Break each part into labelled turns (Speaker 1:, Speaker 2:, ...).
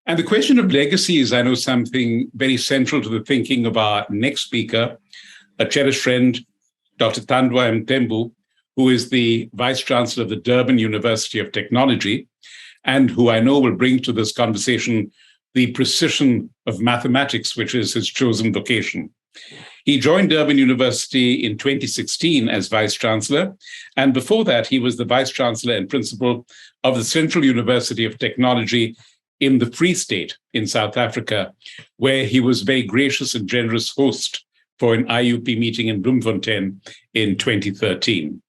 Speaker 1: And the question of legacy is, I know, something very central to the thinking of our next speaker, a cherished friend, Dr. Thandwa Mthembu, who is the Vice-Chancellor of the Durban University of Technology, and who I know will bring to this conversation the precision of mathematics, which is his chosen vocation. He joined Durban University in 2016 as Vice-Chancellor, and before that, he was the Vice-Chancellor and Principal of the Central University of Technology in the Free State in South Africa, where he was very gracious and generous host for an IAUP meeting in Bloemfontein in 2013.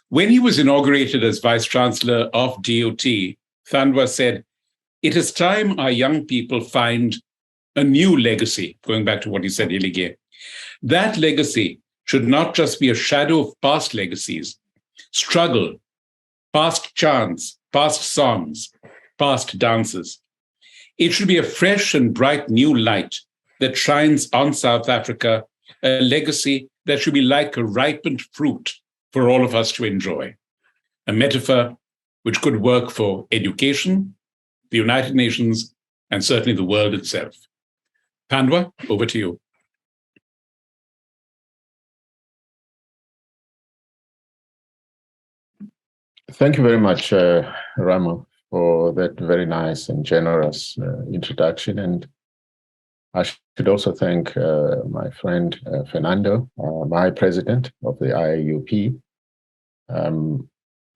Speaker 1: When he was inaugurated as Vice-Chancellor of DOT, Thandwa said, "It is time our young people find a new legacy," going back to what he said, Ilige. That legacy should not just be a shadow of past legacies, struggle, past chants, past songs, past dances. It should be a fresh and bright new light that shines on South Africa, a legacy that should be like a ripened fruit for all of us to enjoy. A metaphor which could work for education, the United Nations, and certainly the world itself. Thandwa, over to you.
Speaker 2: Thank you very much, Ramo, for that very nice and generous introduction. And I should also thank my friend Fernando, my president of the IAUP,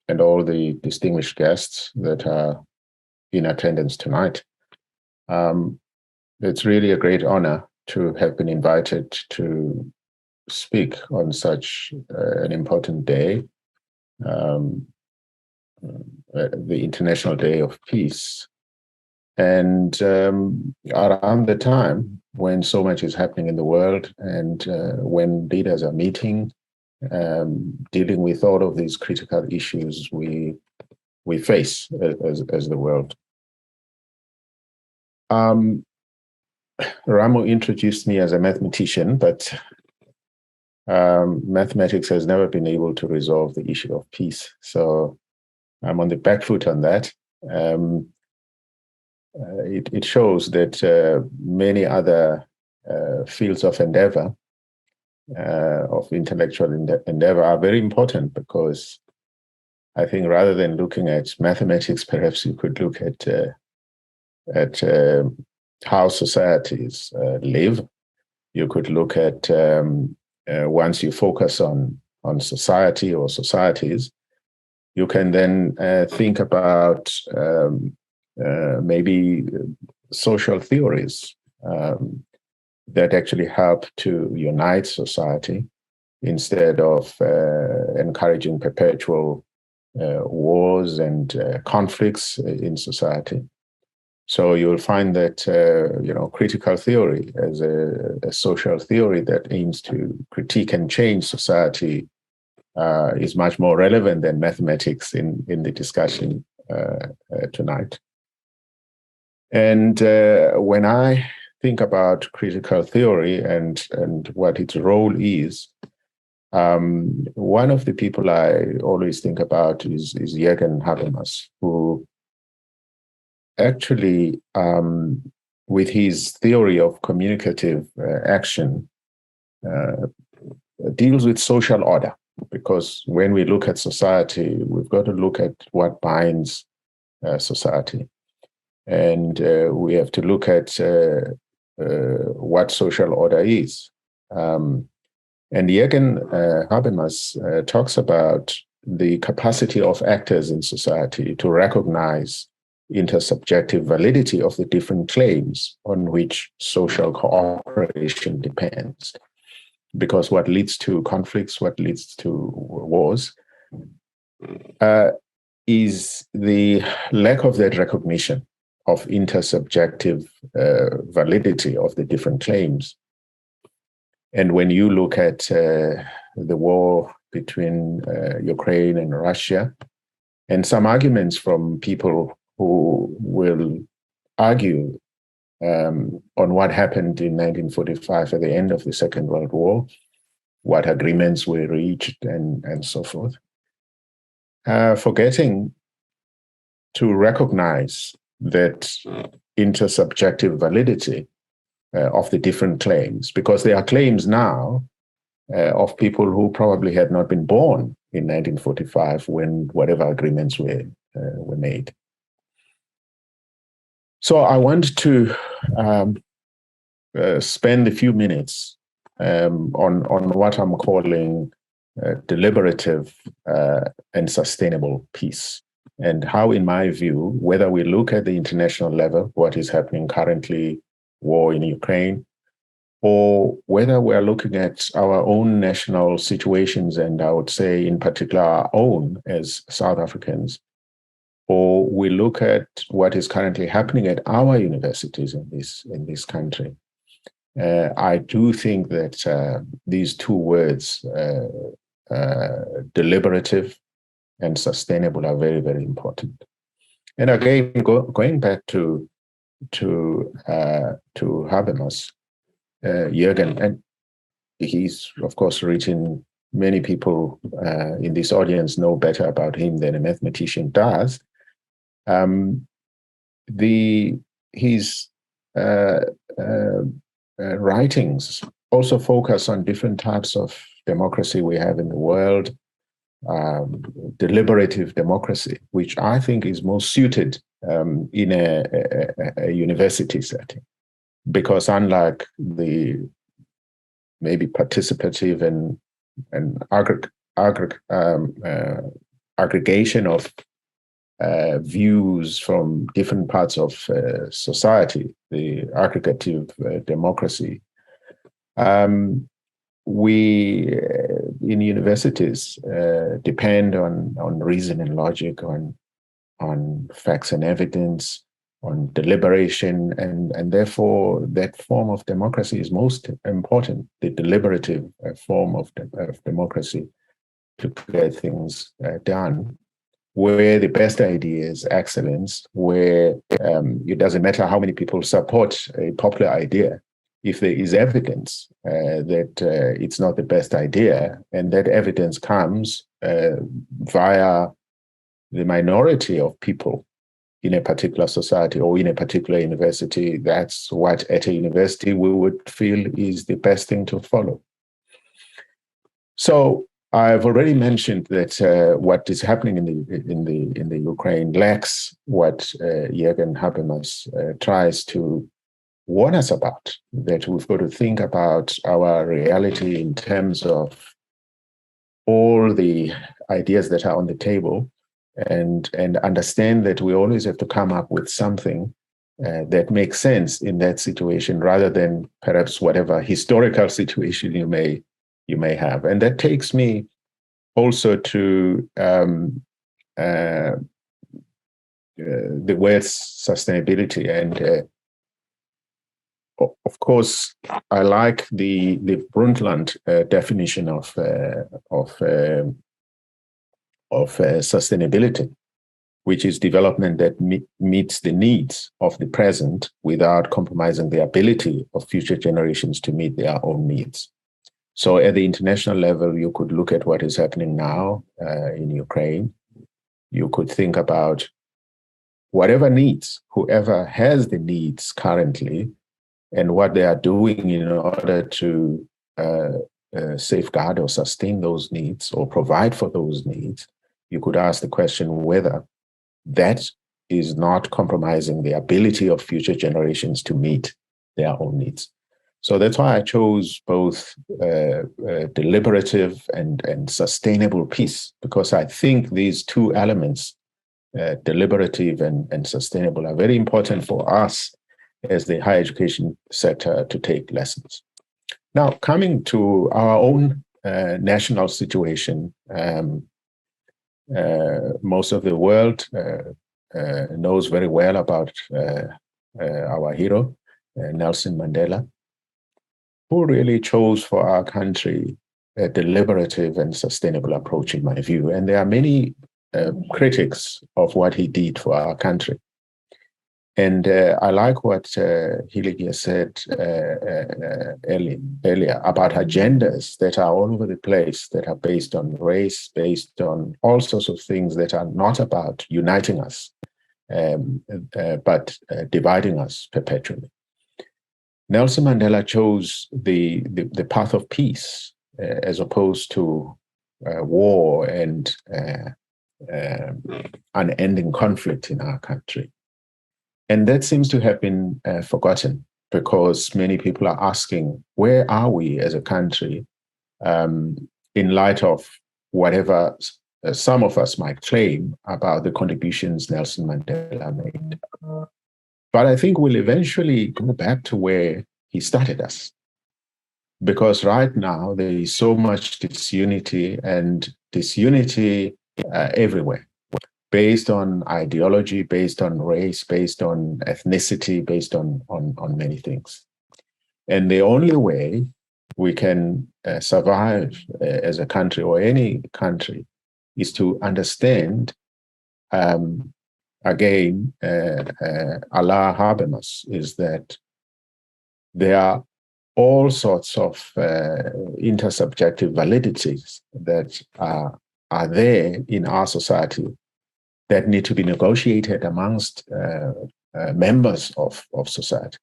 Speaker 2: and all the distinguished guests that are in attendance tonight. It's really a great honor to have been invited to speak on such an important day, the International Day of Peace. And around the time when so much is happening in the world and when leaders are meeting, dealing with all of these critical issues we face as the world. Ramo introduced me as a mathematician, but mathematics has never been able to resolve the issue of peace. So I'm on the back foot on that. It shows that many other fields of endeavor, of intellectual endeavor, are very important, because I think rather than looking at mathematics, perhaps you could look at how societies live. You could look at, once you focus on society or societies, you can then think about maybe social theories that actually help to unite society instead of encouraging perpetual wars and conflicts in society. So you'll find that critical theory as a social theory that aims to critique and change society is much more relevant than mathematics in the discussion tonight. And when I think about critical theory and what its role is, one of the people I always think about is Jürgen Habermas, who actually, with his theory of communicative action, deals with social order. Because when we look at society, we've got to look at what binds society. And we have to look at what social order is. And Jürgen Habermas talks about the capacity of actors in society to recognize intersubjective validity of the different claims on which social cooperation depends. Because what leads to conflicts, what leads to wars, is the lack of that recognition of intersubjective validity of the different claims. And when you look at the war between Ukraine and Russia, and some arguments from people who will argue on what happened in 1945 at the end of the Second World War, what agreements were reached, and so forth, forgetting to recognize that intersubjective validity of the different claims, because there are claims now of people who probably had not been born in 1945 when whatever agreements were made. So I want to spend a few minutes on what I'm calling deliberative and sustainable peace, and how, in my view, whether we look at the international level, what is happening currently, war in Ukraine, or whether we're looking at our own national situations, and I would say in particular our own as South Africans, or we look at what is currently happening at our universities in this country. I do think that these two words, deliberative and sustainable, are very, very important. And again, going back to Habermas, Jürgen, and he's of course written. Many people in this audience know better about him than a mathematician does. His writings also focus on different types of democracy we have in the world, deliberative democracy, which I think is most suited in a university setting, because unlike the maybe participative and aggregation of views from different parts of society, the aggregative democracy, we in universities depend on reason and logic, on facts and evidence, on deliberation, and therefore that form of democracy is most important, the deliberative form of democracy, to get things done, where the best ideas, excellence, where it doesn't matter how many people support a popular idea, if there is evidence that it's not the best idea, and that evidence comes via the minority of people in a particular society or in a particular university, that's what at a university we would feel is the best thing to follow. So I've already mentioned that what is happening in the Ukraine lacks what Jürgen Habermas tries to warn us about, that we've got to think about our reality in terms of all the ideas that are on the table, and understand that we always have to come up with something that makes sense in that situation, rather than perhaps whatever historical situation you may have. And that takes me also to the word sustainability. And of course, I like the Brundtland definition of sustainability, which is development that meets the needs of the present without compromising the ability of future generations to meet their own needs. So at the international level, you could look at what is happening now in Ukraine. You could think about whatever needs, whoever has the needs currently, and what they are doing in order to safeguard or sustain those needs or provide for those needs. You could ask the question whether that is not compromising the ability of future generations to meet their own needs. So that's why I chose both deliberative and sustainable peace, because I think these two elements, deliberative and sustainable, are very important for us as the higher education sector to take lessons. Now, coming to our own national situation, most of the world knows very well about our hero, Nelson Mandela, who really chose for our country a deliberative and sustainable approach, in my view. And there are many critics of what he did for our country. And I like what Hiligia said earlier about agendas that are all over the place, that are based on race, based on all sorts of things that are not about uniting us, but dividing us perpetually. Nelson Mandela chose the path of peace as opposed to war and unending conflict in our country. And that seems to have been forgotten, because many people are asking, where are we as a country in light of whatever some of us might claim about the contributions Nelson Mandela made? But I think we'll eventually go back to where he started us. Because right now there is so much disunity everywhere, based on ideology, based on race, based on ethnicity, based on many things. And the only way we can survive as a country, or any country, is to understand, again, Allah Habemus, is that there are all sorts of intersubjective validities that are there in our society that need to be negotiated amongst members of society.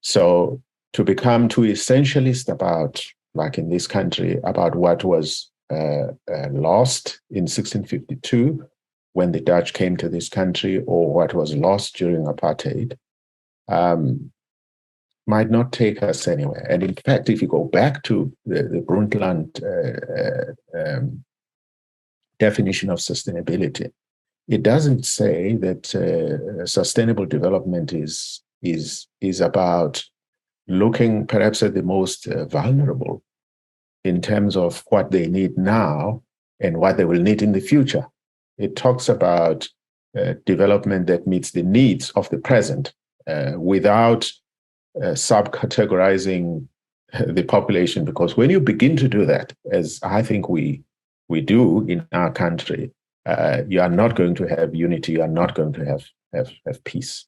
Speaker 2: So to become too essentialist about, like in this country, about what was lost in 1652 when the Dutch came to this country, or what was lost during apartheid, might not take us anywhere. And in fact, if you go back to the Brundtland definition of sustainability, it doesn't say that sustainable development is about looking perhaps at the most vulnerable in terms of what they need now and what they will need in the future. It talks about development that meets the needs of the present without subcategorizing the population, because when you begin to do that, as I think we do in our country, you are not going to have unity, you are not going to have peace,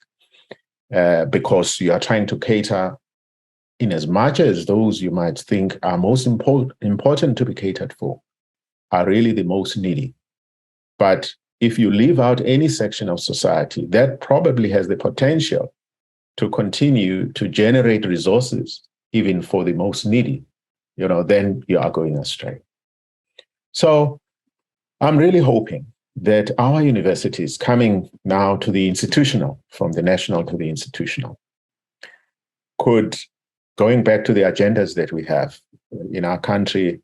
Speaker 2: because you are trying to cater, in as much as those you might think are most important to be catered for are really the most needy. But if you leave out any section of society that probably has the potential to continue to generate resources, even for the most needy, then you are going astray. So I'm really hoping that our universities, coming now to the institutional, from the national to the institutional, could, going back to the agendas that we have in our country,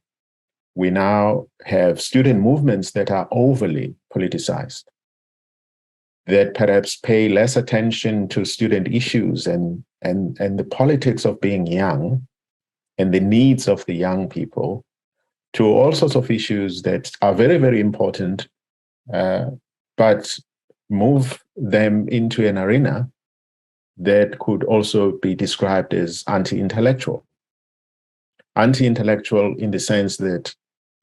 Speaker 2: we now have student movements that are overly politicized, that perhaps pay less attention to student issues and the politics of being young and the needs of the young people, to all sorts of issues that are very, very important, but move them into an arena that could also be described as anti-intellectual. Anti-intellectual in the sense that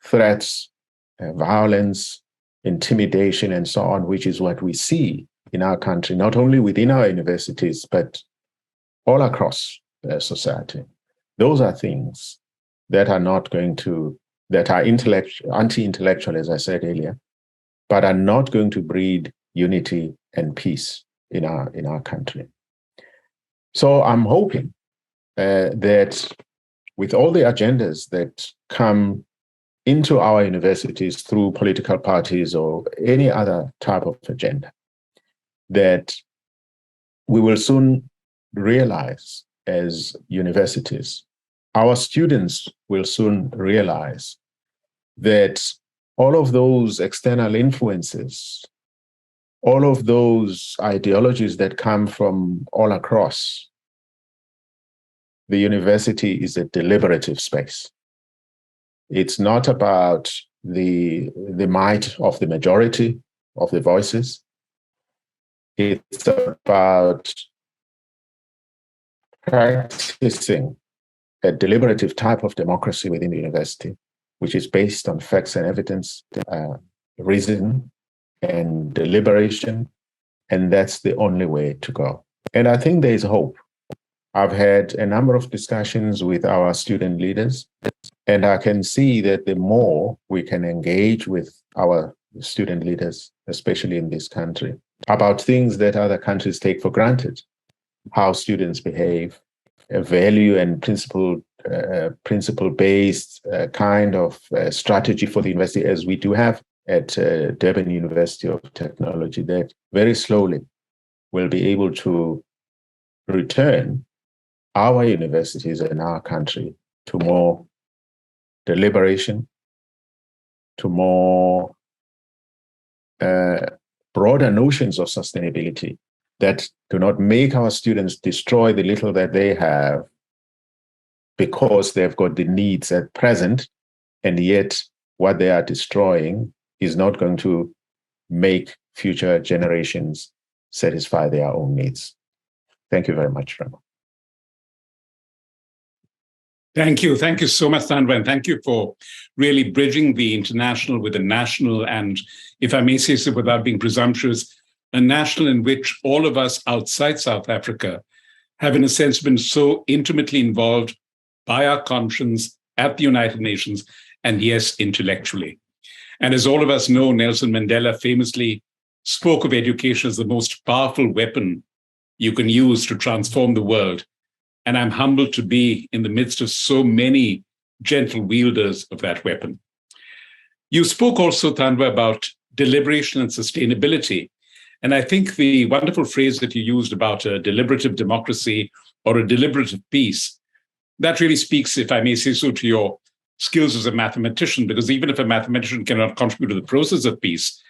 Speaker 2: threats, violence, intimidation, and so on, which is what we see in our country, not only within our universities, but all across society. Those are things that are anti-intellectual, as I said earlier, but are not going to breed unity and peace in our country. So I'm hoping that with all the agendas that come into our universities through political parties or any other type of agenda, that we will soon realize as universities, our students will soon realize that all of those external influences, all of those ideologies that come from all across, the university is a deliberative space. It's not about the might of the majority of the voices. It's about practicing a deliberative type of democracy within the university, which is based on facts and evidence, reason and deliberation, and that's the only way to go. And I think there is hope. I've had a number of discussions with our student leaders, and I can see that the more we can engage with our student leaders, especially in this country, about things that other countries take for granted, how students behave, a value and principle-based kind of strategy for the university, as we do have at Durban University of Technology, that very slowly will be able to return our universities and our country to more deliberation, to more broader notions of sustainability that do not make our students destroy the little that they have because they've got the needs at present, and yet what they are destroying is not going to make future generations satisfy their own needs. Thank you very much, Remo.
Speaker 1: Thank you. Thank you so much, Thandwa, and thank you for really bridging the international with the national, and if I may say so without being presumptuous, a national in which all of us outside South Africa have, in a sense, been so intimately involved by our conscience at the United Nations, and yes, intellectually. And as all of us know, Nelson Mandela famously spoke of education as the most powerful weapon you can use to transform the world. And I'm humbled to be in the midst of so many gentle wielders of that weapon. You spoke also, Thandwa, about deliberation and sustainability. And I think the wonderful phrase that you used about a deliberative democracy or a deliberative peace, that really speaks, if I may say so, to your skills as a mathematician, because even if a mathematician cannot contribute to the process of peace,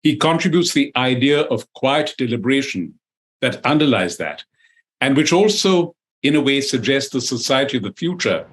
Speaker 1: he contributes the idea of quiet deliberation that underlies that, and which also, in a way, suggests the society of the future.